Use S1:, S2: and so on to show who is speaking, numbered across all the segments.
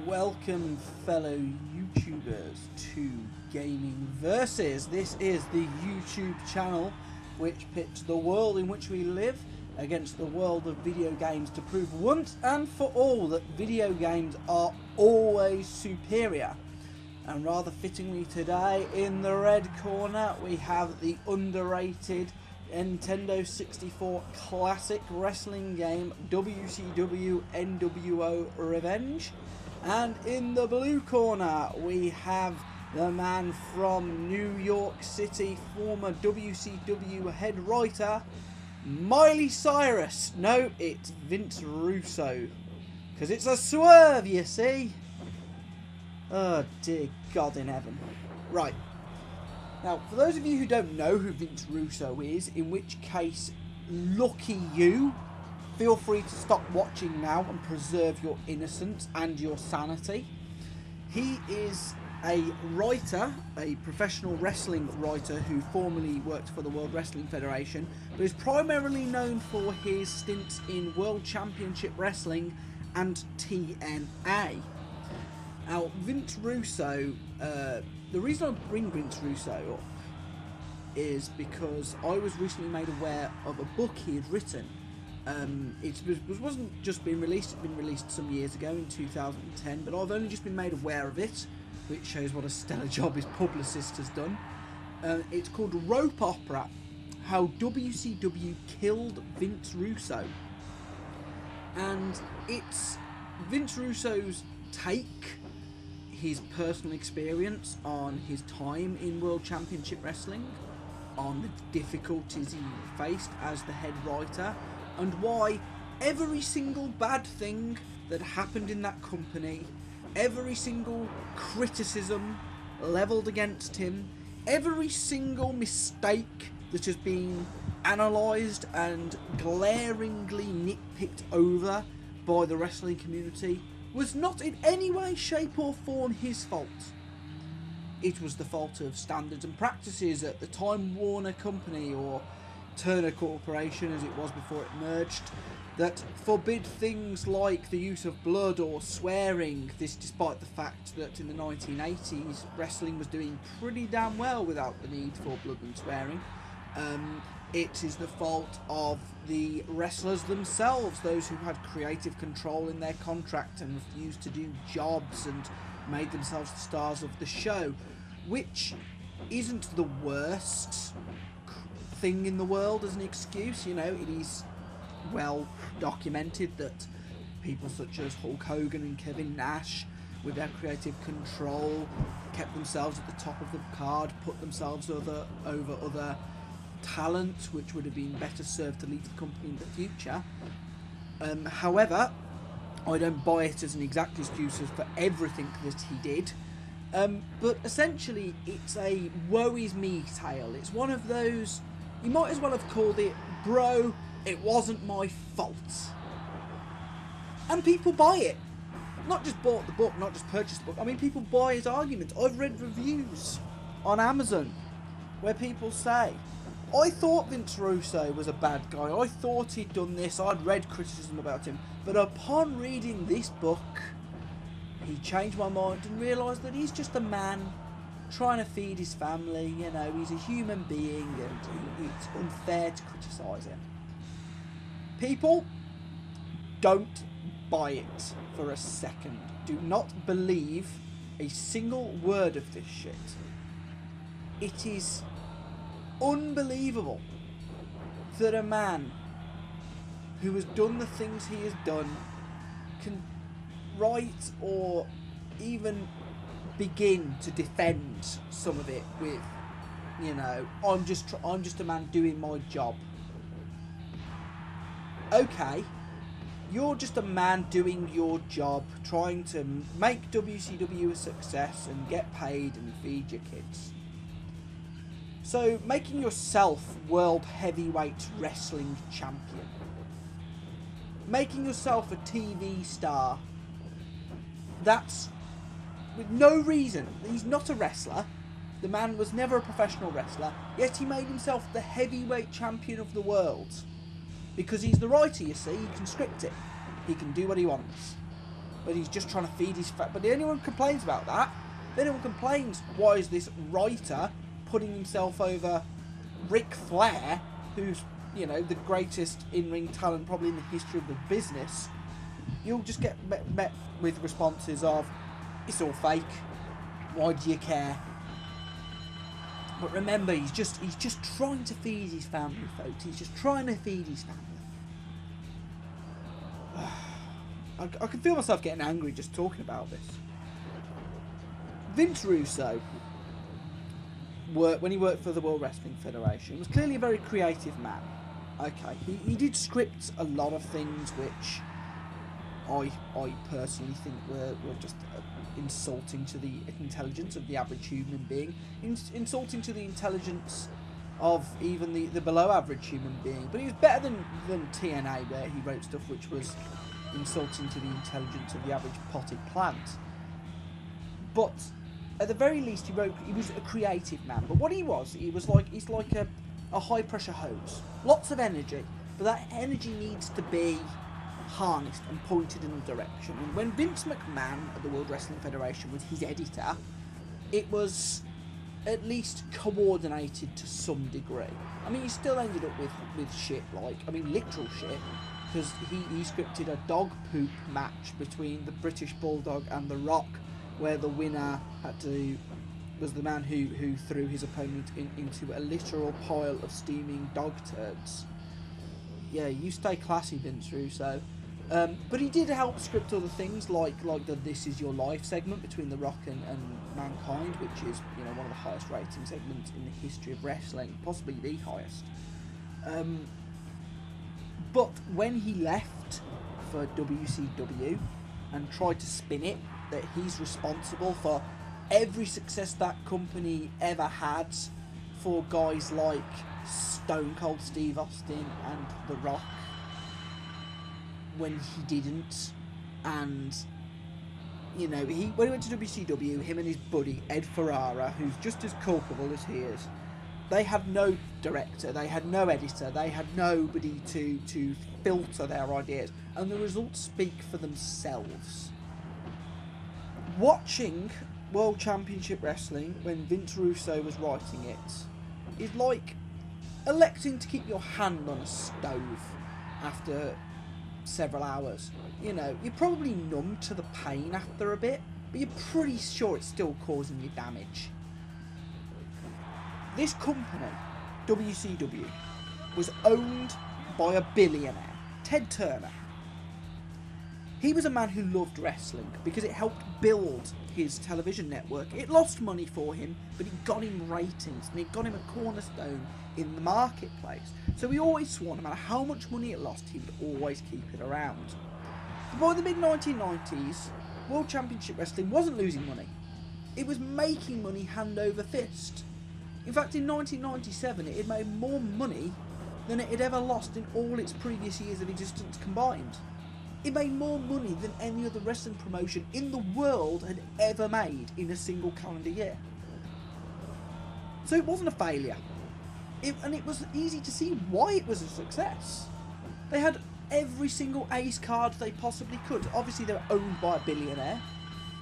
S1: Welcome, fellow YouTubers, to Gaming Versus. This is the YouTube channel which pits the world in which we live against the world of video games to prove once and for all that video games are always superior. And rather fittingly today, in the red corner, we have the underrated Nintendo 64 classic wrestling game WCW nWo Revenge. And in the blue corner, we have the man from New York City, former WCW head writer, Miley Cyrus. No, it's Vince Russo. Because it's a swerve, you see. Oh, dear God in heaven. Right. Now, for those of you who don't know who Vince Russo is, in which case, lucky you, feel free to stop watching now and preserve your innocence and your sanity. He is a writer, a professional wrestling writer who formerly worked for the World Wrestling Federation, but is primarily known for his stints in World Championship Wrestling and TNA. Now, Vince Russo, the reason I bring Vince Russo up is because I was recently made aware of a book he had written. It wasn't just been released, it had been released some years ago in 2010, but I've only just been made aware of it, which shows what a stellar job his publicist has done. It's called Rope Opera, How WCW Killed Vince Russo. And it's Vince Russo's take, his personal experience on his time in World Championship Wrestling, on the difficulties he faced as the head writer, and why every single bad thing that happened in that company, every single criticism levelled against him, every single mistake that has been analysed and glaringly nitpicked over by the wrestling community was not in any way, shape or form his fault. It was the fault of standards and practices at the Time Warner Company, or Turner Corporation as it was before it merged, that forbid things like the use of blood or swearing, this despite the fact that in the 1980s wrestling was doing pretty damn well without the need for blood and swearing. It is the fault of the wrestlers themselves, those who had creative control in their contract and refused to do jobs and made themselves the stars of the show, which isn't the worst thing in the world as an excuse. You know, it is well documented that people such as Hulk Hogan and Kevin Nash, with their creative control, kept themselves at the top of the card, put themselves over other talent which would have been better served to lead the company in the future. However, I don't buy it as an exact excuse for everything that he did. But essentially it's a woe is me tale. It's one of those, you might as well have called it, bro, it wasn't my fault. And people buy it. Not just bought the book, not just purchased the book. I mean, people buy his argument. I've read reviews on Amazon where people say, I thought Vince Russo was a bad guy. I thought he'd done this. I'd read criticism about him. But upon reading this book, he changed my mind and realised that he's just a man trying to feed his family. You know, he's a human being and it's unfair to criticise him. People, don't buy it for a second. Do not believe a single word of this shit. It is unbelievable that a man who has done the things he has done can write or even begin to defend some of it with, you know, I'm just a man doing my job. Okay, you're just a man doing your job, trying to make WCW a success and get paid and feed your kids. So, making yourself World Heavyweight Wrestling Champion, making yourself a TV star, that's with no reason. He's not a wrestler. The man was never a professional wrestler, yet he made himself the heavyweight champion of the world. Because he's the writer, you see, he can script it. He can do what he wants. but he's just trying to feed his fat. But anyone complains about that, if anyone complains, why is this writer putting himself over Ric Flair, who's, you know, the greatest in-ring talent probably in the history of the business, you'll just get met with responses of, it's all fake, why do you care? But remember, he's just trying to feed his family, folks. He's just trying to feed his family. I can feel myself getting angry just talking about this. Vince Russo, when he worked for the World Wrestling Federation, was clearly a very creative man. Okay, he did script a lot of things which I personally think were just insulting to the intelligence of the average human being, insulting to the intelligence of even the below average human being. But he was better than TNA, where he wrote stuff which was insulting to the intelligence of the average potted plant. But at the very least, he was a creative man. But what he's like a high pressure hose, lots of energy, but that energy needs to be harnessed and pointed in a direction. And when Vince McMahon at the World Wrestling Federation was his editor, it was at least coordinated to some degree. I mean, he still ended up with shit like, I mean, literal shit, because he scripted a dog poop match between the British Bulldog and The Rock, where the winner was the man who threw his opponent into a literal pile of steaming dog turds. Yeah, you stay classy, Vince Russo. But he did help script other things like the This Is Your Life segment between The Rock and Mankind, which is, you know, one of the highest rating segments in the history of wrestling, possibly the highest. But when he left for WCW and tried to spin it that he's responsible for every success that company ever had for guys like Stone Cold Steve Austin and The Rock, when he didn't, and, you know, when he went to WCW, him and his buddy Ed Ferrara, who's just as culpable as he is, they had no director, they had no editor, they had nobody to filter their ideas, and the results speak for themselves. Watching World Championship Wrestling when Vince Russo was writing it is like electing to keep your hand on a stove after several hours. You know, you're probably numb to the pain after a bit, but you're pretty sure it's still causing you damage. This company, WCW, was owned by a billionaire, Ted Turner. He was a man who loved wrestling because it helped build his television network. It lost money for him, but it got him ratings and it got him a cornerstone in the marketplace. So he always swore, no matter how much money it lost, he would always keep it around. But by the mid-1990s, World Championship Wrestling wasn't losing money. It was making money hand over fist. In fact, in 1997, it had made more money than it had ever lost in all its previous years of existence combined. It made more money than any other wrestling promotion in the world had ever made in a single calendar year. So it wasn't a failure. And it was easy to see why it was a success. They had every single ace card they possibly could. Obviously, they were owned by a billionaire,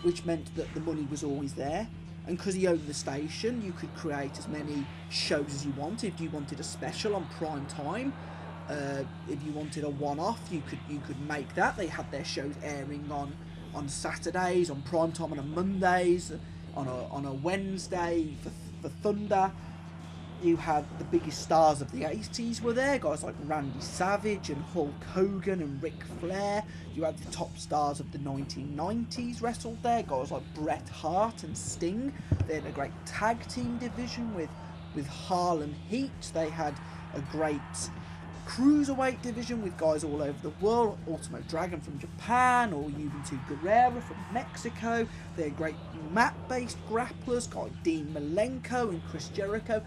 S1: which meant that the money was always there. And because he owned the station, you could create as many shows as you wanted. If you wanted a special on prime time, if you wanted a one-off, you could make that. They had their shows airing on Saturdays, on prime time on a Mondays, on a Wednesday for Thunder. You had the biggest stars of the 80s were there, guys like Randy Savage and Hulk Hogan and Ric Flair. You had the top stars of the 1990s wrestled there, guys like Bret Hart and Sting. They had a great tag team division with Harlem Heat. They had a great cruiserweight division with guys all over the world, Ultimo Dragon from Japan or Juventud Guerrera from Mexico. They had great mat-based grapplers, guys like Dean Malenko and Chris Jericho.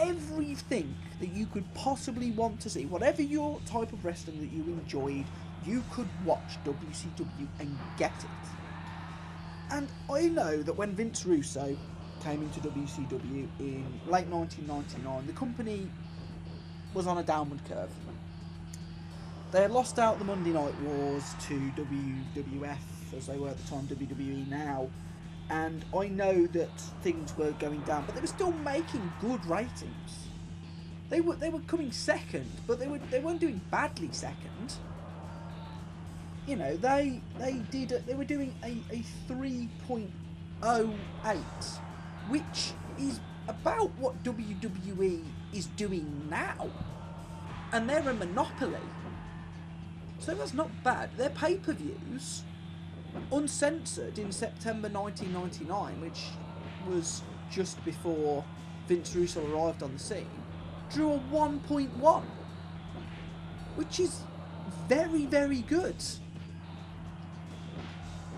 S1: Everything that you could possibly want to see, whatever your type of wrestling that you enjoyed, you could watch WCW and get it. And I know that when Vince Russo came into WCW in late 1999, the company was on a downward curve. They had lost out the Monday Night Wars to WWF, as they were at the time, WWE now, and I know that things were going down, but they were still making good ratings. They were coming second, but they weren't doing badly second. You know, they were doing a 3.08, which is about what WWE is doing now, and they're a monopoly. So that's not bad. Their pay-per-views, uncensored in September 1999, which was just before Vince Russo arrived on the scene, drew a 1.1, which is very, very good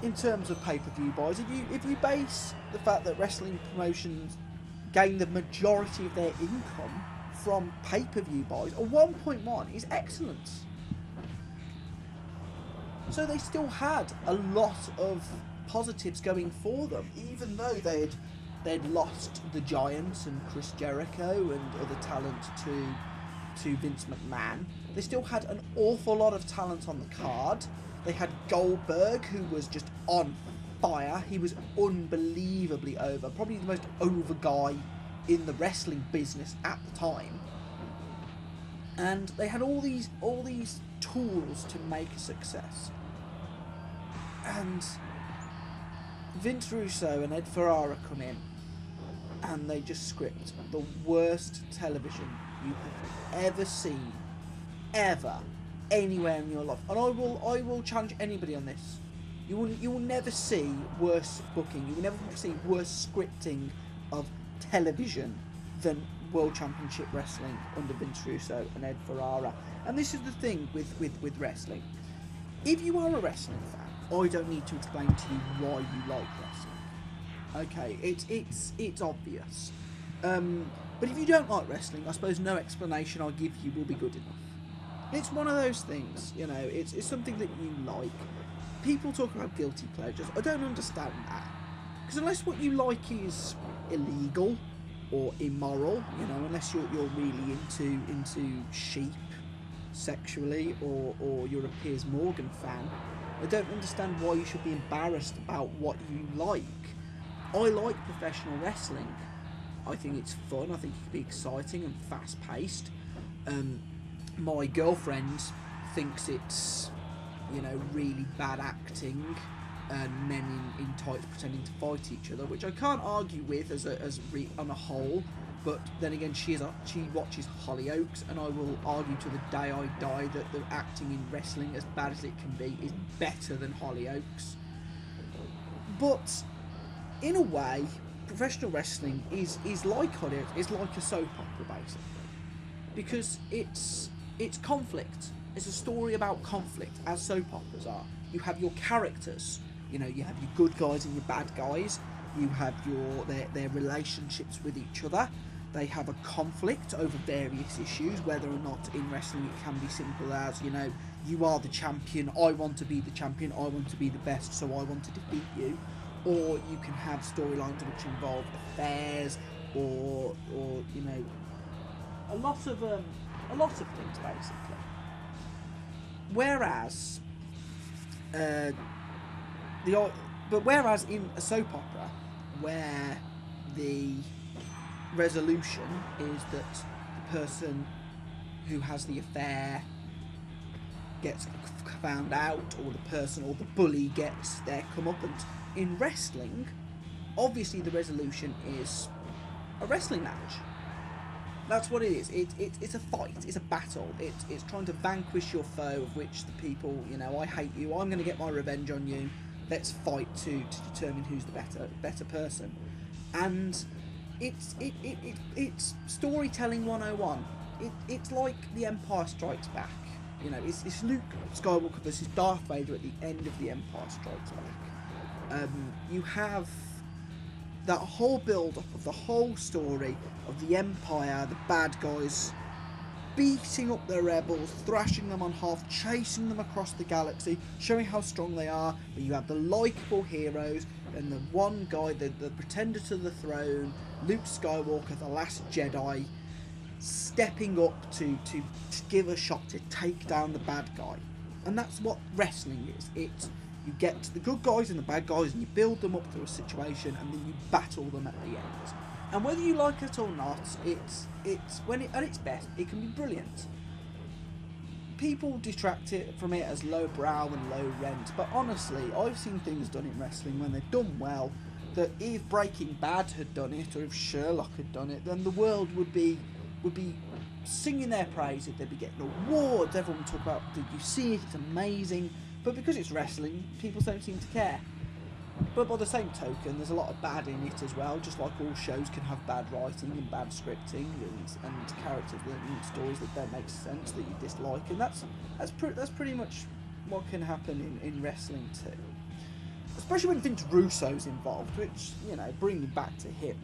S1: in terms of pay-per-view buys. If you base the fact that wrestling promotions gain the majority of their income from pay-per-view buys, a 1.1 is excellent. So they still had a lot of positives going for them, even though they'd lost the Giants and Chris Jericho and other talent to Vince McMahon. They still had an awful lot of talent on the card. They had Goldberg, who was just on fire. He was unbelievably over, probably the most over guy in the wrestling business at the time. And they had all these tools to make a success. And Vince Russo and Ed Ferrara come in, and they just script the worst television you have ever seen, ever, anywhere in your life. And I will challenge anybody on this. You will never see worse booking. You will never see worse scripting of television than World Championship Wrestling under Vince Russo and Ed Ferrara. And this is the thing with wrestling. If you are a wrestling fan, I don't need to explain to you why you like wrestling. Okay, it's obvious. But if you don't like wrestling, I suppose no explanation I give you will be good enough. It's one of those things, you know, it's something that you like. People talk about guilty pleasures. I don't understand that. Because unless what you like is illegal or immoral, you know, unless you're really into sheep sexually, or you're a Piers Morgan fan, I don't understand why you should be embarrassed about what you like. I like professional wrestling. I think it's fun. I think it can be exciting and fast-paced. My girlfriend thinks it's, you know, really bad acting and men in tights pretending to fight each other, which I can't argue with on a whole. But then again, she watches Hollyoaks, and I will argue to the day I die that the acting in wrestling, as bad as it can be, is better than Hollyoaks. But in a way, professional wrestling is like Hollyoaks. It's like a soap opera, basically, because it's conflict. It's a story about conflict, as soap operas are. You have your characters. You know, you have your good guys and your bad guys. You have their relationships with each other. They have a conflict over various issues, whether or not in wrestling it can be simple as, you know, you are the champion, I want to be the champion, I want to be the best, so I want to defeat you. Or you can have storylines which involve affairs, or you know, a lot of things basically. Whereas whereas in a soap opera, where the resolution is that the person who has the affair gets found out, or the bully gets their comeuppance, in wrestling, obviously the resolution is a wrestling match. That's what it is. It's a fight. It's a battle. It's trying to vanquish your foe, of which the people, you know, I hate you, I'm going to get my revenge on you. Let's fight to determine who's the better person. And it's storytelling 101. It's like The Empire Strikes Back. You know, it's Luke Skywalker versus Darth Vader at the end of The Empire Strikes Back. You have that whole build-up of the whole story of the Empire, the bad guys, beating up the rebels, thrashing them on half, chasing them across the galaxy, showing how strong they are. But you have the likeable heroes, and the one guy, the pretender to the throne, Luke Skywalker, the last Jedi, stepping up to give a shot to take down the bad guy. And that's what wrestling is. It's you get the good guys and the bad guys and you build them up through a situation and then you battle them at the end. And whether you like it or not, it's when it at its best, it can be brilliant. People detract it from it as lowbrow and low rent, but honestly, I've seen things done in wrestling when they've done well, that if Breaking Bad had done it, or if Sherlock had done it, then the world would be singing their praises. They'd be getting awards. Everyone would talk about, did you see it? It's amazing. But because it's wrestling, people don't seem to care. But by the same token, there's a lot of bad in it as well. Just like all shows can have bad writing and bad scripting and characters and stories that don't make sense, that you dislike, and that's pretty much what can happen in wrestling too. Especially when Vince Russo's involved, which, you know, bringing back to him.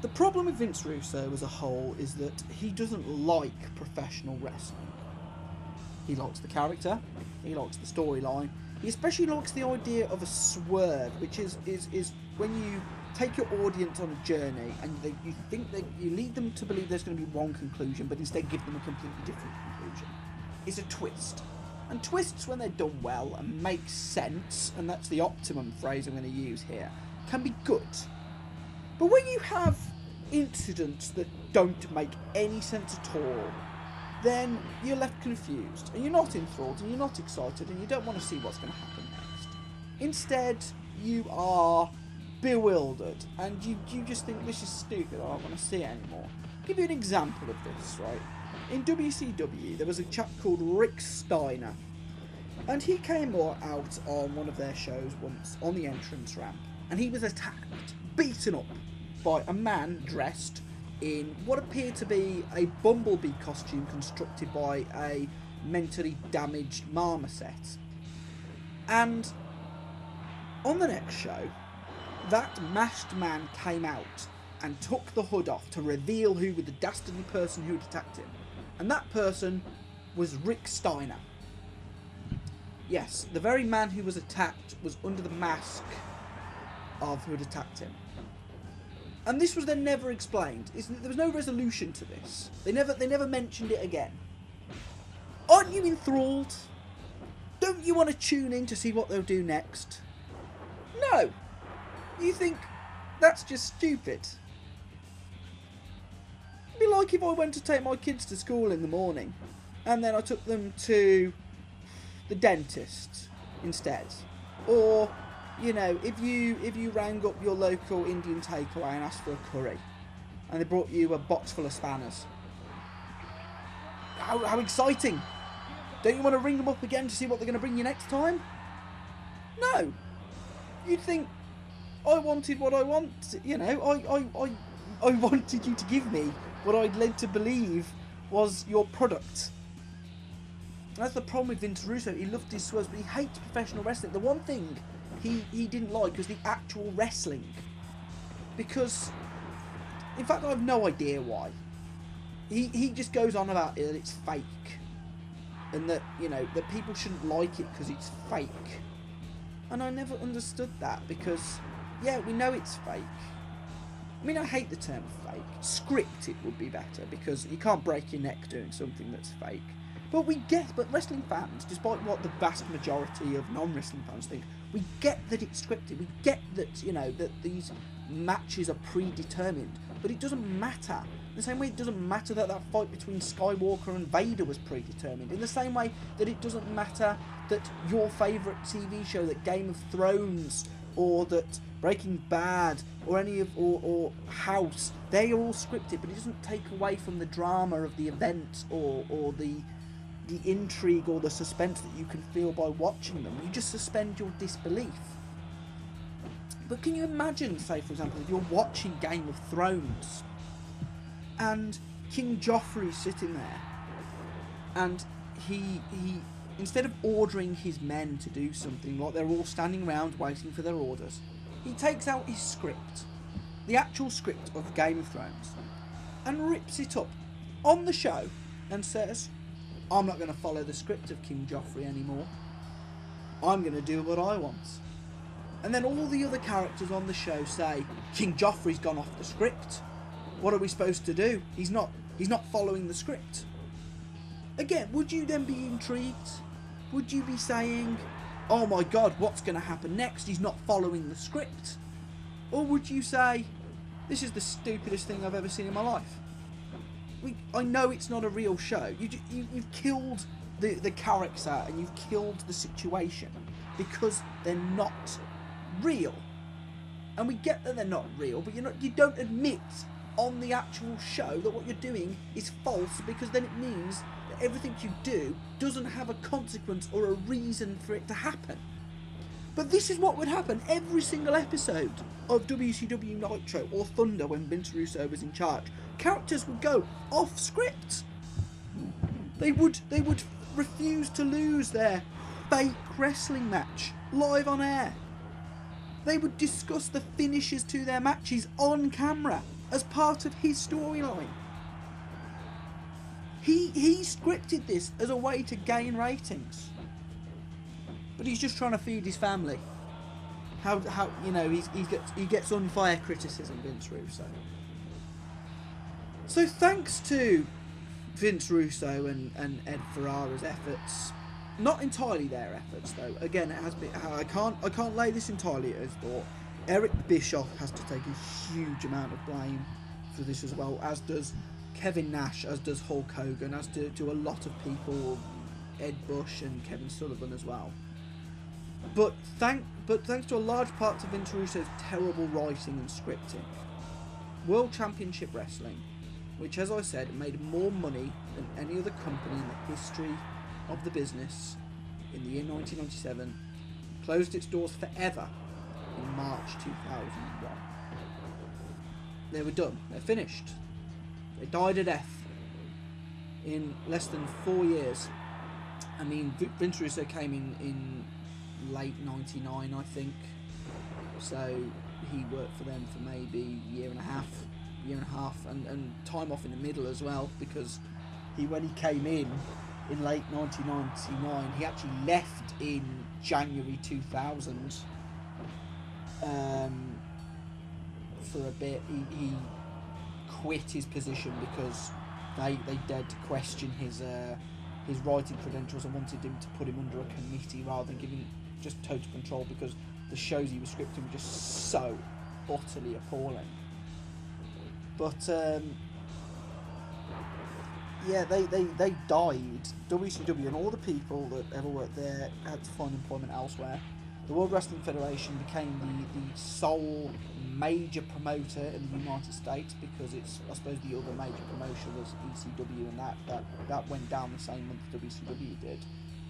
S1: The problem with Vince Russo as a whole is that he doesn't like professional wrestling. He likes the character, he likes the storyline, he especially likes the idea of a swerve, which is when you take your audience on a journey and you think that you lead them to believe there's going to be one conclusion, but instead give them a completely different conclusion. It's a twist. And twists, when they're done well and make sense, and that's the optimum phrase I'm going to use here, can be good. But when you have incidents that don't make any sense at all, then you're left confused, and you're not enthralled, and you're not excited, and you don't want to see what's going to happen next. Instead, you are bewildered, and you just think, this is stupid, I don't want to see it anymore. I'll give you an example of this, right? In WCW, there was a chap called Rick Steiner, and he came out on one of their shows once on the entrance ramp, and he was attacked, beaten up by a man dressed in what appeared to be a bumblebee costume constructed by a mentally damaged marmoset. And on the next show, that masked man came out and took the hood off to reveal who was the dastardly person who had attacked him. And that person was Rick Steiner. Yes, the very man who was attacked was under the mask of who had attacked him. And this was then never explained. There was no resolution to this. They never mentioned it again. Aren't you enthralled? Don't you want to tune in to see what they'll do next? No. You think that's just stupid. It'd be like if I went to take my kids to school in the morning and then I took them to the dentist instead. Or, you know, if you rang up your local Indian takeaway and asked for a curry and they brought you a box full of spanners. How exciting! Don't you want to ring them up again to see what they're going to bring you next time? No. You'd think, I wanted what I want, you know, I wanted you to give me what I'd led to believe was your product. And that's the problem with Vince Russo. He loved his swerves, but he hates professional wrestling. The one thing he didn't like was the actual wrestling. Because, in fact, I have no idea why. He just goes on about it, that it's fake. And that, you know, that people shouldn't like it because it's fake. And I never understood that because, yeah, we know it's fake. I mean, I hate the term fake. Scripted would be better because you can't break your neck doing something that's fake. But but wrestling fans, despite what the vast majority of non-wrestling fans think, we get that it's scripted. We get that, you know, that these matches are predetermined. But it doesn't matter. In the same way it doesn't matter that fight between Skywalker and Vader was predetermined. In the same way that it doesn't matter that your favourite TV show, that Game of Thrones, or that Breaking Bad, or or House, they are all scripted, but it doesn't take away from the drama of the events or the intrigue or the suspense that you can feel by watching them. You just suspend your disbelief. But can you imagine, say for example, if you're watching Game of Thrones and King Joffrey's sitting there and he instead of ordering his men to do something, like they're all standing around waiting for their orders, he takes out his script, the actual script of Game of Thrones, and rips it up on the show and says, I'm not going to follow the script of King Joffrey anymore. I'm going to do what I want. And then all the other characters on the show say, King Joffrey's gone off the script. What are we supposed to do? He's not following the script. Again, would you then be intrigued? Would you be saying, oh my god, what's going to happen next? He's not following the script. Or would you say, this is the stupidest thing I've ever seen in my life? I know it's not a real show. You've killed the character and you've killed the situation because they're not real. And we get that they're not real, but you don't admit on the actual show that what you're doing is false, because then it means that everything you do doesn't have a consequence or a reason for it to happen. But this is what would happen every single episode of WCW Nitro or Thunder when Vince Russo was in charge. Characters would go off script. They would refuse to lose their fake wrestling match live on air. They would discuss the finishes to their matches on camera as part of his storyline. He scripted this as a way to gain ratings. But he's just trying to feed his family. How you know, he gets unfair criticism, Vince Russo. So thanks to Vince Russo and Ed Ferrara's efforts, not entirely their efforts though. Again, it has been. I can't lay this entirely at his door. Eric Bischoff has to take a huge amount of blame for this as well, as does Kevin Nash, as does Hulk Hogan, as do a lot of people, Ed Bush and Kevin Sullivan as well. But thanks to a large part to Vince Russo's terrible writing and scripting, World Championship Wrestling, which as I said made more money than any other company in the history of the business in the year 1997, closed its doors forever in March 2001. They were done. They're finished. They died a death in less than 4 years. I mean, Vince Russo came in late 99, I think. So he worked for them for maybe a year and a half, and time off in the middle as well, because when he came in late 1999, he actually left in January 2000 for a bit. He quit his position because they dared to question his writing credentials and wanted him to put him under a committee rather than giving just total control, because the shows he was scripting were just so utterly appalling. But yeah, they died. WCW and all the people that ever worked there had to find employment elsewhere. The World Wrestling Federation became the sole major promoter in the United States, because I suppose the other major promotion was ECW, and that went down the same month WCW did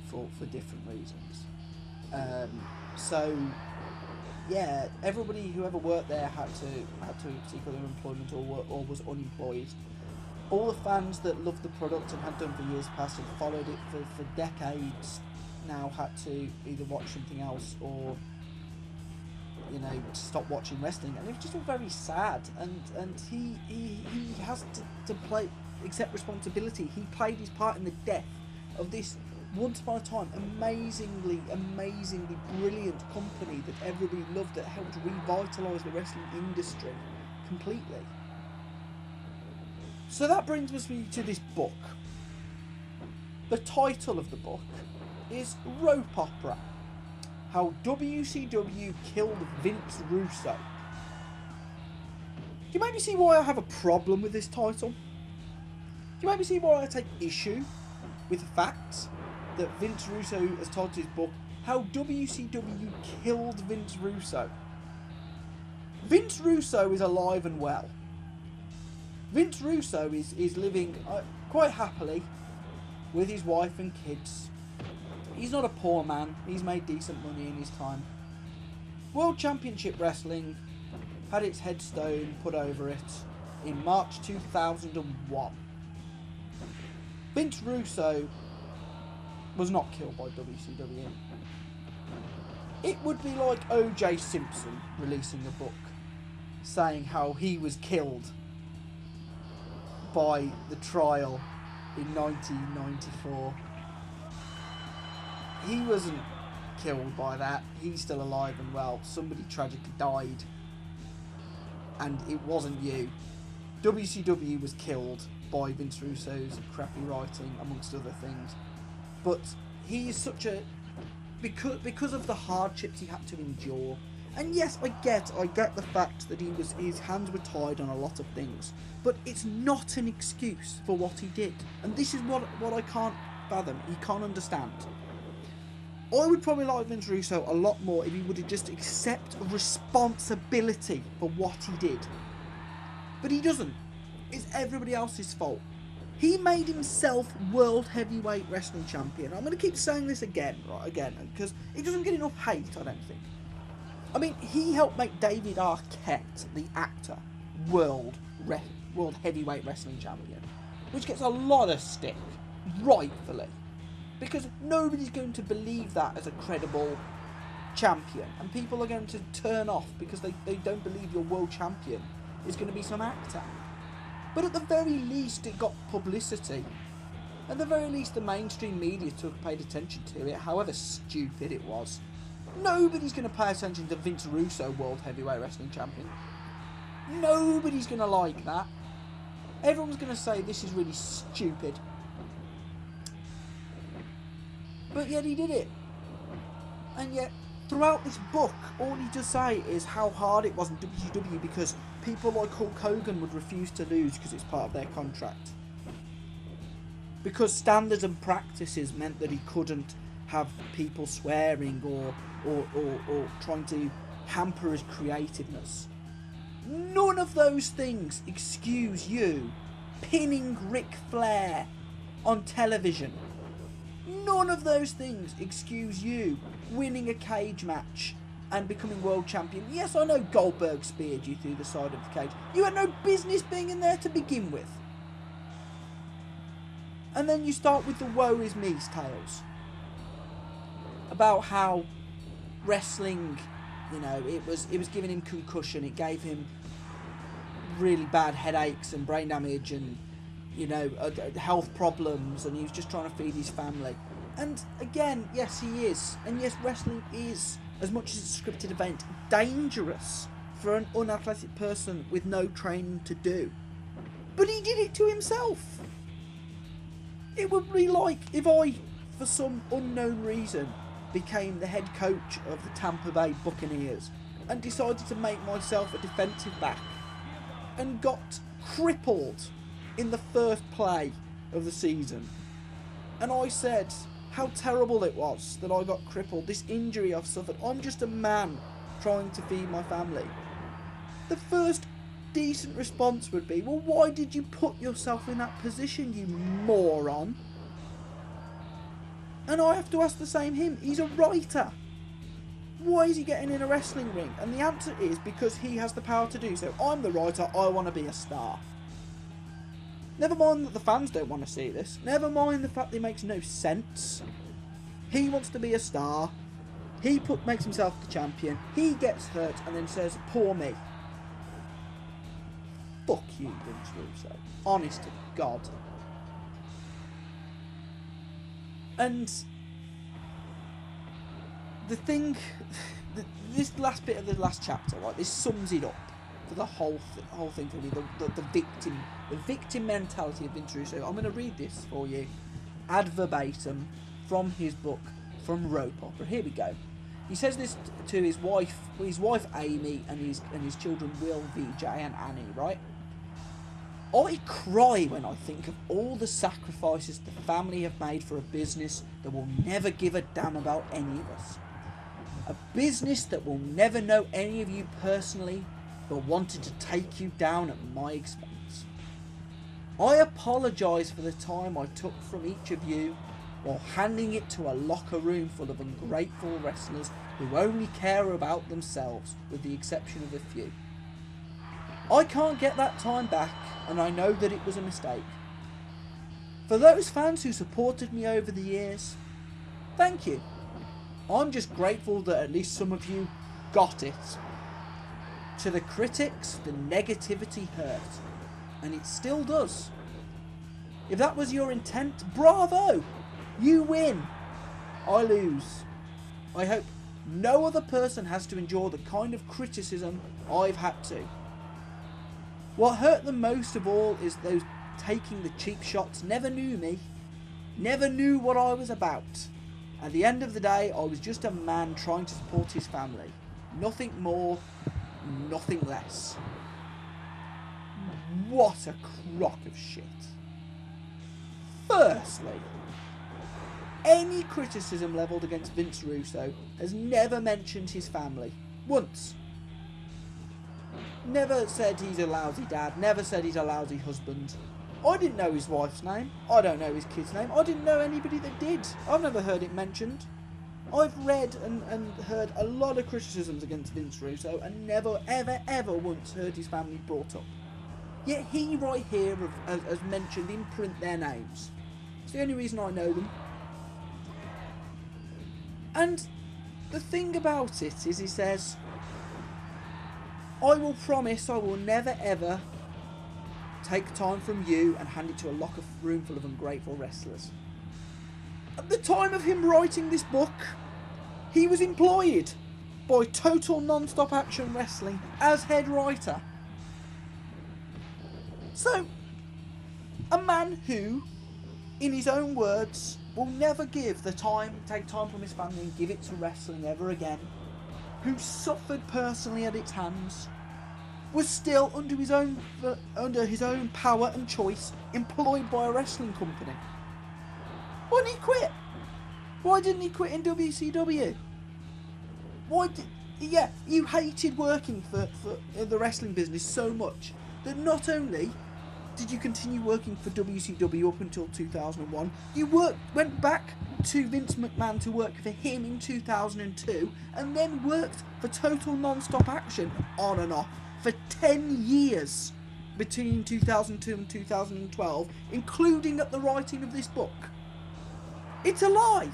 S1: for different reasons. So yeah, everybody who ever worked there had to seek other employment or was unemployed. All the fans that loved the product and had done for years past and followed it for decades now had to either watch something else or, you know, stop watching wrestling, and it was just all very sad. And he has to accept responsibility. He played his part in the death of this once upon a time amazingly brilliant company that everybody loved, that helped revitalise the wrestling industry completely. So that brings us to this book. The title of the book is Rope Opera: How WCW Killed Vince Russo. Do you maybe see why I have a problem with this title? Do you maybe see why I take issue with the fact that Vince Russo has titled his book How WCW Killed Vince Russo? Vince Russo is alive and well. Vince Russo is living quite happily with his wife and kids. He's not a poor man. He's made decent money in his time. World Championship Wrestling had its headstone put over it in March 2001. Vince Russo was not killed by WCW. It would be like O.J. Simpson releasing a book saying how he was killed by the trial in 1994. He wasn't killed by that. He's still alive and well. Somebody tragically died, and it wasn't you. WCW was killed by Vince Russo's crappy writing, amongst other things. But he is such a... Because of the hardships he had to endure. And yes, I get the fact that his hands were tied on a lot of things. But it's not an excuse for what he did. And this is what I can't fathom. He can't understand. I would probably like Vince Russo a lot more if he would have just accept responsibility for what he did. But he doesn't. It's everybody else's fault. He made himself World Heavyweight Wrestling Champion. I'm going to keep saying this again, because it doesn't get enough hate, I don't think. I mean, he helped make David Arquette, the actor, World Heavyweight Wrestling Champion, which gets a lot of stick, rightfully, because nobody's going to believe that as a credible champion, and people are going to turn off because they don't believe your world champion is going to be some actor. But at the very least, it got publicity. At the very least, the mainstream media paid attention to it, however stupid it was. Nobody's going to pay attention to Vince Russo, World Heavyweight Wrestling Champion. Nobody's going to like that. Everyone's going to say this is really stupid. But yet he did it. And yet, throughout this book, all he does say is how hard it was in WCW because people like Hulk Hogan would refuse to lose because it's part of their contract. Because standards and practices meant that he couldn't have people swearing or trying to hamper his creativeness. None of those things excuse you pinning Ric Flair on television. None of those things excuse you winning a cage match and becoming world champion. Yes, I know Goldberg speared you through the side of the cage. You had no business being in there to begin with. And then you start with the woe is me's tales. About how wrestling, it was giving him concussion, it gave him really bad headaches and brain damage and, health problems, and he was just trying to feed his family. And again, yes, he is. And yes, wrestling is, as much as it's a scripted event, dangerous for an unathletic person with no training to do. But he did it to himself. It would be like if I, for some unknown reason, became the head coach of the Tampa Bay Buccaneers and decided to make myself a defensive back and got crippled in the first play of the season. And I said how terrible it was that I got crippled, this injury I've suffered. I'm just a man trying to feed my family. The first decent response would be, well, why did you put yourself in that position, you moron? And I have to ask the same him. He's a writer. Why is he getting in a wrestling ring? And the answer is because he has the power to do so. I'm the writer, I want to be a star. Never mind that the fans don't want to see this. Never mind the fact that it makes no sense. He wants to be a star. He makes himself the champion. He gets hurt and then says, poor me. Fuck you, Vince Russo. Honest to God. And the thing, this last bit of the last chapter, right, this sums it up for the whole thing for me, the victim mentality of Vince Russo. I'm going to read this for you, ad verbatim, from his book, From Rope Opera. Here we go. He says this to his wife Amy, and his children Will, VJ, and Annie, right? I cry when I think of all the sacrifices the family have made for a business that will never give a damn about any of us. A business that will never know any of you personally, but wanted to take you down at my expense. I apologise for the time I took from each of you while handing it to a locker room full of ungrateful wrestlers who only care about themselves, with the exception of a few. I can't get that time back, and I know that it was a mistake. For those fans who supported me over the years, thank you. I'm just grateful that at least some of you got it. To the critics, the negativity hurt, and it still does. If that was your intent, bravo! You win. I lose. I hope no other person has to endure the kind of criticism I've had to. What hurt them most of all is those taking the cheap shots never knew me, never knew what I was about. At the end of the day, I was just a man trying to support his family. Nothing more, nothing less. What a crock of shit. Firstly, any criticism levelled against Vince Russo has never mentioned his family. Once. Never said he's a lousy dad, never said he's a lousy husband. I didn't know his wife's name, I don't know his kid's name, I didn't know anybody that did. I've never heard it mentioned. I've read and heard a lot of criticisms against Vince Russo and never ever once heard his family brought up. Yet he right here has mentioned in print their names. It's the only reason I know them. And the thing about it is he says, I will promise I will never ever take time from you and hand it to a locker room full of ungrateful wrestlers. At the time of him writing this book, he was employed by Total Non-Stop Action Wrestling as head writer. So, a man who, in his own words, will never take time from his family and give it to wrestling ever again, who suffered personally at its hands, was still under his own power and choice employed by a wrestling company. Why didn't he quit? Why didn't he quit in WCW? You hated working for the wrestling business so much that not only did you continue working for WCW up until 2001, you went back to Vince McMahon to work for him in 2002, and then worked for Total Non-Stop Action on and off for 10 years between 2002 and 2012, including at the writing of this book. It's a lie.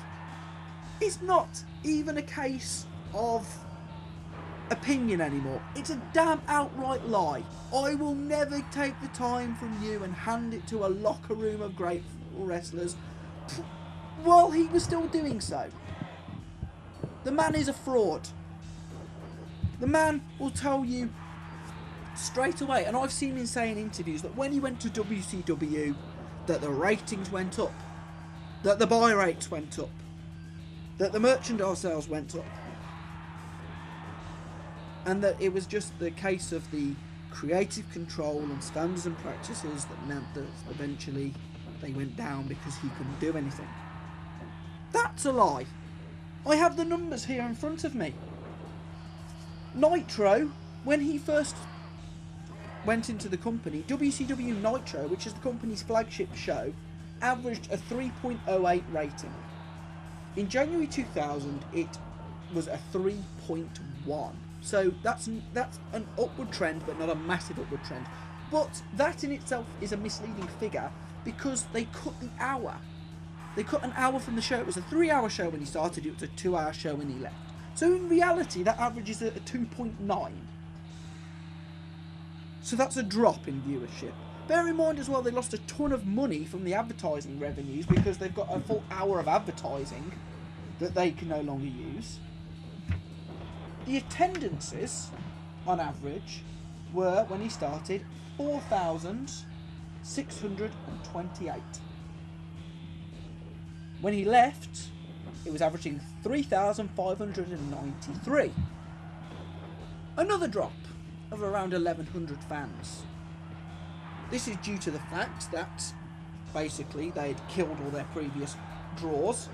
S1: It's not even a case of opinion anymore. It's a damn outright lie. I will never take the time from you and hand it to a locker room of grateful wrestlers while he was still doing so. The man is a fraud. The man will tell you straight away, and I've seen him say in interviews that when he went to WCW, that the ratings went up, that the buy rates went up, that the merchandise sales went up, and that it was just the case of the creative control and standards and practices that meant that eventually they went down because he couldn't do anything. That's a lie. I have the numbers here in front of me. Nitro, when he first went into the company, WCW Nitro, which is the company's flagship show, averaged a 3.08 rating. In January 2000, it was a 3.1. So that's an upward trend, but not a massive upward trend. But that in itself is a misleading figure because they cut the hour. They cut an hour from the show. It was a 3-hour show when he started. It was a 2-hour show when he left. So in reality, that averages at a 2.9. So that's a drop in viewership. Bear in mind as well, they lost a ton of money from the advertising revenues because they've got a full hour of advertising that they can no longer use. The attendances, on average, were, when he started, 4,628. When he left, it was averaging 3,593. Another drop of around 1,100 fans. This is due to the fact that, basically, they had killed all their previous draws.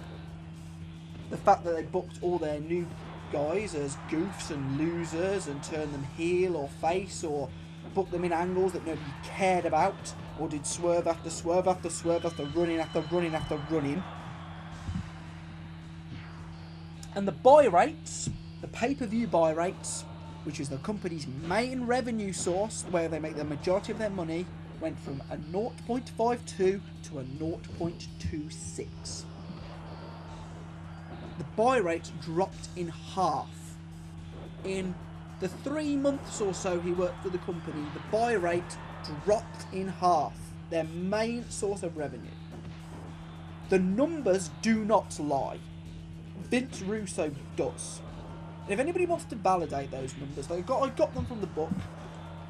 S1: The fact that they booked all their new guys as goofs and losers and turned them heel or face, or booked them in angles that nobody cared about, or did swerve after swerve after swerve after running after running after running. And the buy rates, the pay-per-view buy rates, which is the company's main revenue source, where they make the majority of their money, went from a 0.52 to a 0.26. The buy rate dropped in half. In the 3 months or so he worked for the company, the buy rate dropped in half. Their main source of revenue. The numbers do not lie. Vince Russo does. And if anybody wants to validate those numbers, I got them from the book.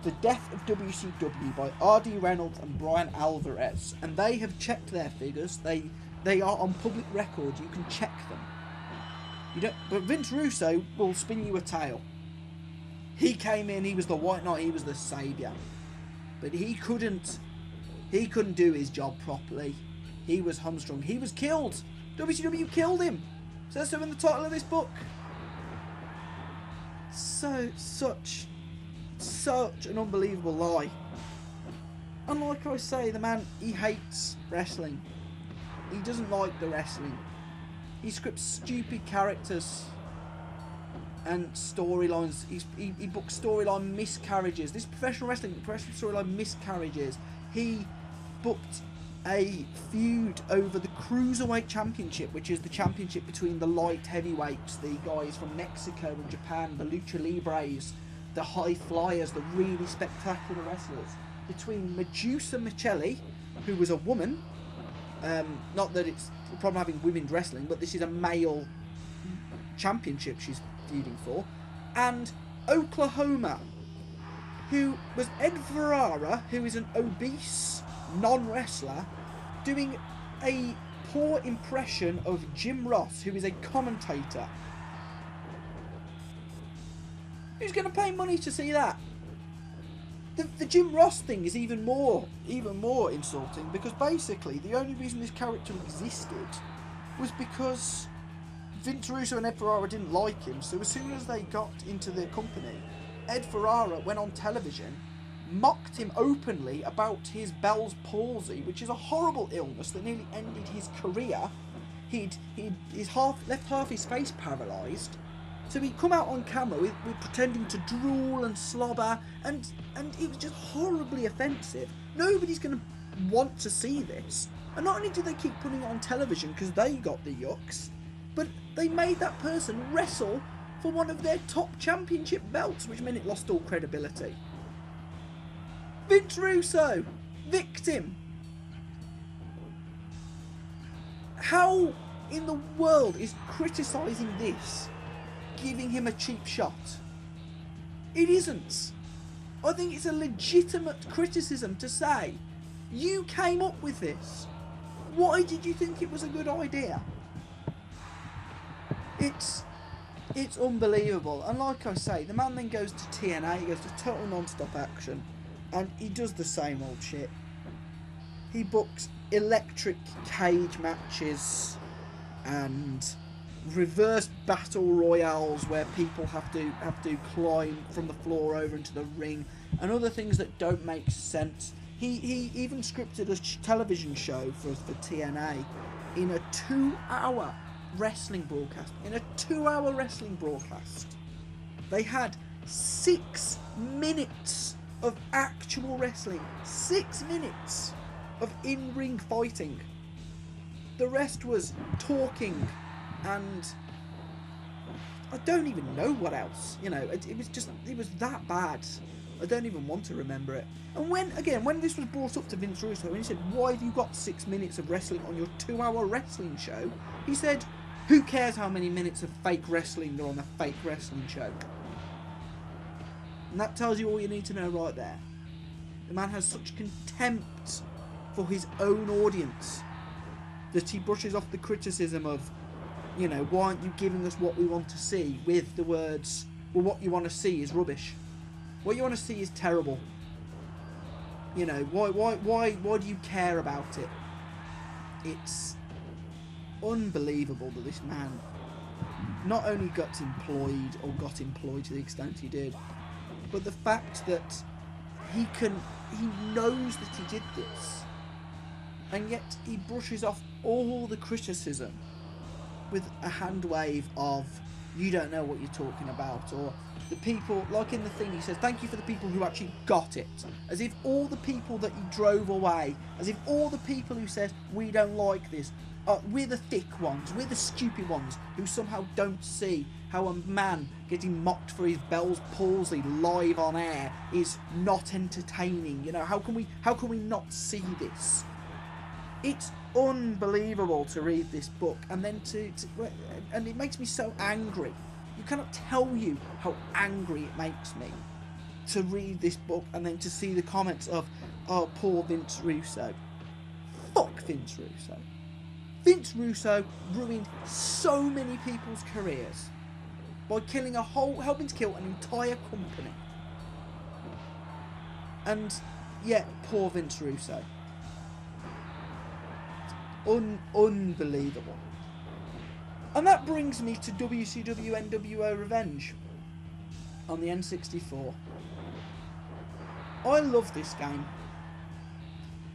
S1: The Death of WCW by R.D. Reynolds and Brian Alvarez, and they have checked their figures. They are on public record. You can check them. You don't. But Vince Russo will spin you a tale. He came in. He was the White Knight. He was the saviour. But he couldn't do his job properly. He was hamstrung. He was killed. WCW killed him. Says so in the title of this book. Such an unbelievable lie. And like I say, the man, he hates wrestling. He doesn't like the wrestling. He scripts stupid characters and storylines. He books storyline miscarriages. This professional storyline miscarriages. He booked a feud over the Cruiserweight Championship, which is the championship between the light heavyweights, the guys from Mexico and Japan, the Lucha Libres, the high flyers, the really spectacular wrestlers, between Medusa Michelli, who was a woman. Not that it's a problem having women's wrestling, but this is a male championship she's feuding for, and Oklahoma, who was Ed Ferrara, who is an obese non-wrestler, doing a poor impression of Jim Ross, who is a commentator. Who's going to pay money to see that? The Jim Ross thing is even more insulting, because basically the only reason this character existed was because Vince Russo and Ed Ferrara didn't like him. So as soon as they got into their company, Ed Ferrara went on television, mocked him openly about his Bell's palsy, which is a horrible illness that nearly ended his career. He'd left half his face paralysed. So he'd come out on camera with pretending to drool and slobber, and it was just horribly offensive. Nobody's going to want to see this. And not only did they keep putting it on television because they got the yucks, but they made that person wrestle for one of their top championship belts, which meant it lost all credibility. Vince Russo, victim. How in the world is criticising this giving him a cheap shot? It isn't. I think it's a legitimate criticism to say, you came up with this. Why did you think it was a good idea? It's unbelievable. And like I say, the man then goes to TNA, he goes to Total Non-Stop Action, and he does the same old shit. He books electric cage matches and reverse battle royales where people have to climb from the floor over into the ring, and other things that don't make sense. He even scripted a television show for TNA in a 2-hour wrestling broadcast. They had 6 minutes of actual wrestling. 6 minutes of in-ring fighting. The rest was talking, and I don't even know what else. You know, it was that bad. I don't even want to remember it. And when this was brought up to Vince Russo, and he said, why have you got 6 minutes of wrestling on your 2-hour wrestling show? He said, who cares how many minutes of fake wrestling are on a fake wrestling show? And that tells you all you need to know right there. The man has such contempt for his own audience that he brushes off the criticism of, you know, why aren't you giving us what we want to see, with the words, well, what you want to see is rubbish. What you want to see is terrible. You know, why do you care about it? It's unbelievable that this man not only got employed to the extent he did, but the fact that he knows that he did this, and yet he brushes off all the criticism with a hand wave of, you don't know what you're talking about, or the people, like in the thing he says, thank you for the people who actually got it, as if all the people that he drove away, as if all the people who said we don't like this, we're the thick ones, we're the stupid ones who somehow don't see how a man getting mocked for his Bell's palsy live on air is not entertaining. You know, how can we not see this? It's unbelievable to read this book, and then and it makes me so angry. You cannot tell you how angry it makes me. to read this book and then to see the comments of, oh, poor Vince Russo. Fuck Vince Russo. Vince Russo ruined so many people's careers by helping to kill an entire company. And yeah, poor Vince Russo. Unbelievable. And that brings me to WCW nWo Revenge on the N64. I love this game.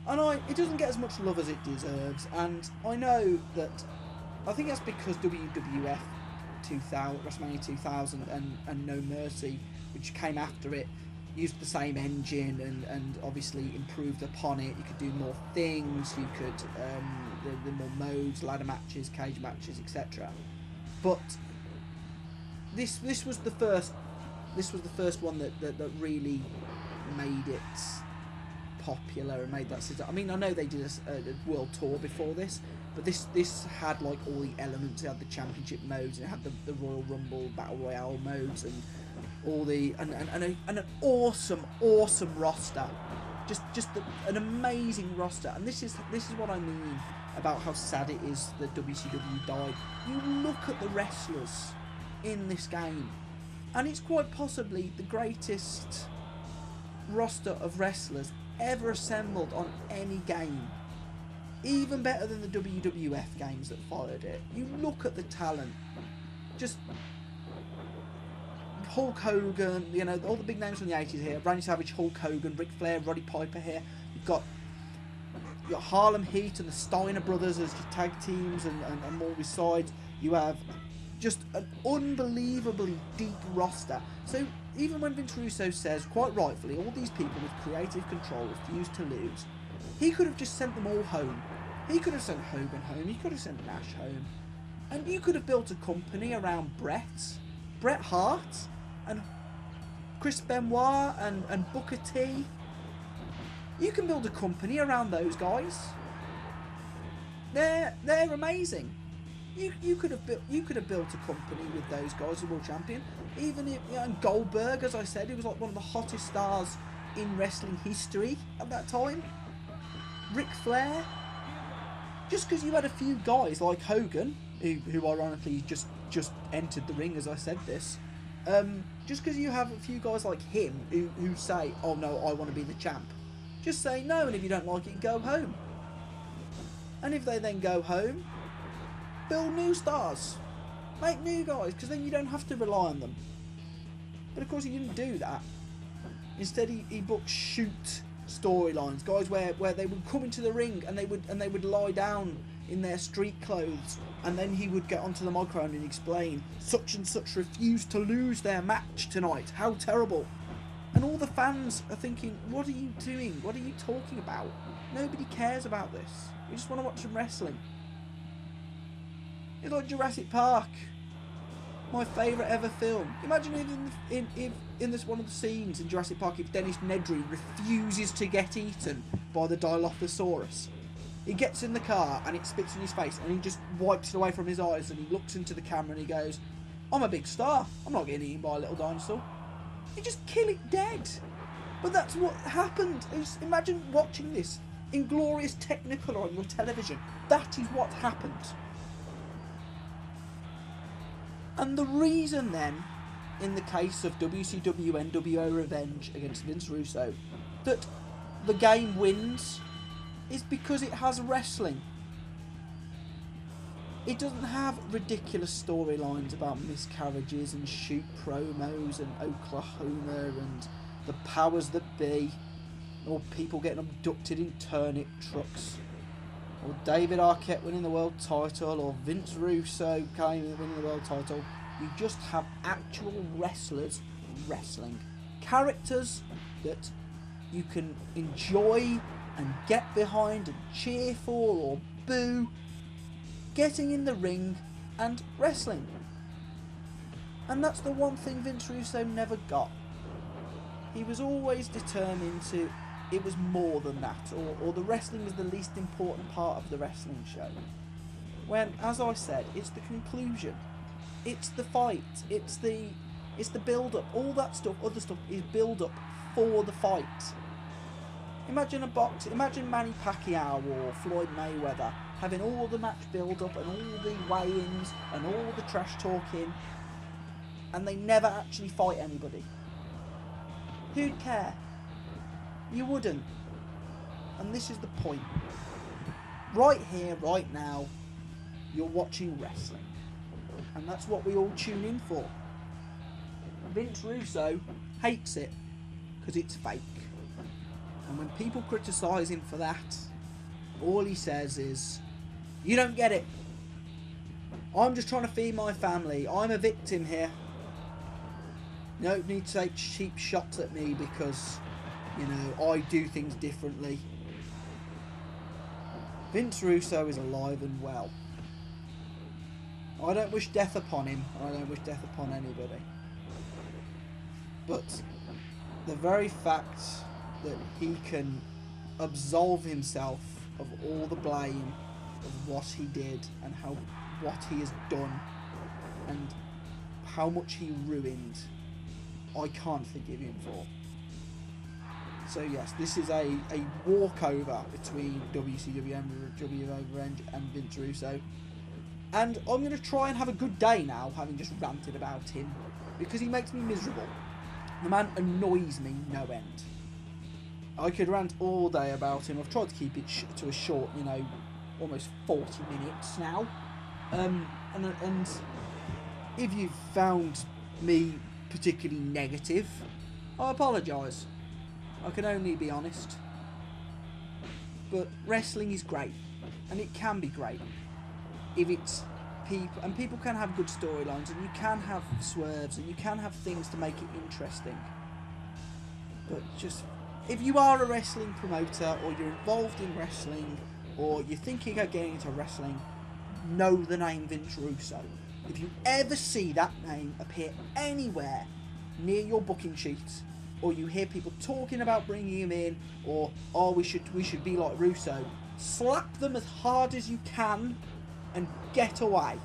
S1: And it doesn't get as much love as it deserves, and I know that, I think that's because WWF 2000, WrestleMania 2000 and No Mercy, which came after it, used the same engine and obviously improved upon it. You could do more things, you could, the more modes, ladder matches, cage matches, etc. But this was the first one that really made it popular and made that system. I mean, I know they did a world tour before this, but this had like all the elements. It had the championship modes, and it had the Royal Rumble Battle Royale modes, and all the and an awesome roster, just an amazing roster. And this is what I mean about how sad it is that WCW died. You look at the wrestlers in this game, and it's quite possibly the greatest roster of wrestlers ever assembled on any game. Even better than the WWF games that followed it. You look at the talent. Just Hulk Hogan, you know, all the big names from the 80s here. Randy Savage, Hulk Hogan, Ric Flair, Roddy Piper here. You've got Harlem Heat and the Steiner Brothers as your tag teams and more besides. You have just an unbelievably deep roster. So even when Vince Russo says, quite rightfully, all these people with creative control refuse to lose, he could have just sent them all home. He could have sent Hogan home, he could have sent Nash home, and you could have built a company around Bret Hart, and Chris Benoit, and Booker T. You can build a company around those guys. They're amazing. You could have built a company with those guys, the world champion. Even if, you know, Goldberg, as I said, he was like one of the hottest stars in wrestling history at that time. Ric Flair. Just because you had a few guys like Hogan, who ironically just entered the ring as I said this, just because you have a few guys like him who say, oh no, I want to be the champ, just say no, and if you don't like it, go home. And if they then go home, build new stars, make new guys, because then you don't have to rely on them. But of course he didn't do that. Instead he booked shoot storylines, guys where they would come into the ring and they would lie down in their street clothes, and then he would get onto the microphone and explain, such and such refused to lose their match tonight, how terrible. And all the fans are thinking, what are you doing? What are you talking about? Nobody cares about this. We just want to watch some wrestling. It's like Jurassic Park, my favourite ever film. Imagine if in this one of the scenes in Jurassic Park, if Dennis Nedry refuses to get eaten by the Dilophosaurus. He gets in the car and it spits in his face and he just wipes it away from his eyes and he looks into the camera and he goes, I'm a big star, I'm not getting eaten by a little dinosaur. You just kill it dead. But that's what happened. Imagine watching this in glorious Technicolor on your television. That is what happened. And the reason then, in the case of WCW nWo Revenge against Vince Russo, that the game wins is because it has wrestling. It doesn't have ridiculous storylines about miscarriages and shoot promos and Oklahoma and the powers that be, or people getting abducted in turnip trucks, or David Arquette winning the world title, or Vince Russo winning the world title. You just have actual wrestlers wrestling. Characters that you can enjoy and get behind and cheer for or boo, getting in the ring and wrestling. And that's the one thing Vince Russo never got. He was always determined to, it was more than that, or the wrestling was the least important part of the wrestling show. When, as I said, it's the conclusion, it's the fight, it's the It's the build-up. All that stuff, other stuff, is build-up for the fight. Imagine imagine Manny Pacquiao or Floyd Mayweather having all the match build-up and all the weigh-ins and all the trash talking, and they never actually fight anybody. Who'd care? You wouldn't. And this is the point. Right here, right now, you're watching wrestling. And that's what we all tune in for. Vince Russo hates it because it's fake. And when people criticise him for that, all he says is, you don't get it. I'm just trying to feed my family. I'm a victim here. You don't need to take cheap shots at me because, you know, I do things differently. Vince Russo is alive and well. I don't wish death upon him. I don't wish death upon anybody. But the very fact that he can absolve himself of all the blame of what he did and what he has done and how much he ruined, I can't forgive him for. So yes, this is a walkover between WCW and Vince Russo. And I'm going to try and have a good day now, having just ranted about him, because he makes me miserable. The man annoys me no end. I could rant all day about him. I've tried to keep it to a short, you know, almost 40 minutes now. And if you've found me particularly negative, I apologise. I can only be honest. But wrestling is great, and it can be great if it's people, and people can have good storylines, and you can have swerves, and you can have things to make it interesting. But just, if you are a wrestling promoter, or you're involved in wrestling, or you're thinking of getting into wrestling, know the name Vince Russo. If you ever see that name appear anywhere near your booking sheet, or you hear people talking about bringing him in, or, oh, we should be like Russo, slap them as hard as you can and get away.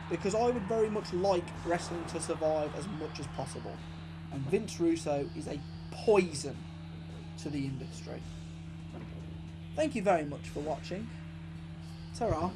S1: Because I would very much like wrestling to survive as much as possible. And Vince Russo is a poison to the industry. Thank you very much for watching. Ta-ra.